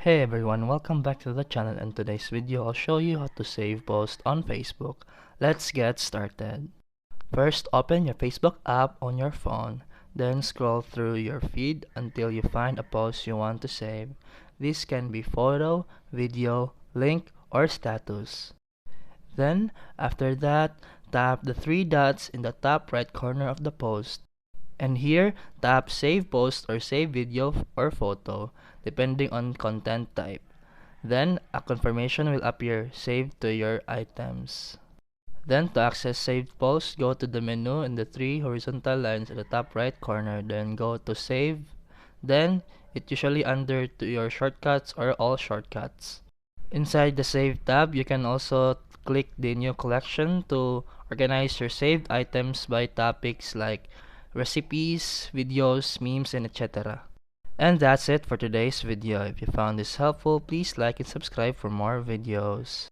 Hey everyone, welcome back to the channel. In today's video, I'll show you how to save posts on Facebook. Let's get started. First, open your Facebook app on your phone. Then scroll through your feed until you find a post you want to save. This can be photo, video, link, or status. Then, after that, tap the three dots in the top right corner of the post. And here, tap Save Post or Save Video or Photo, depending on content type. Then, a confirmation will appear saved to your items. Then, to access saved post, go to the menu in the three horizontal lines at the top right corner. Then, go to Save. Then, it's usually under to your shortcuts or all shortcuts. Inside the Save tab, you can also click the New Collection to organize your saved items by topics like recipes, videos, memes, and etc. And that's it for today's video. If you found this helpful, please like and subscribe for more videos.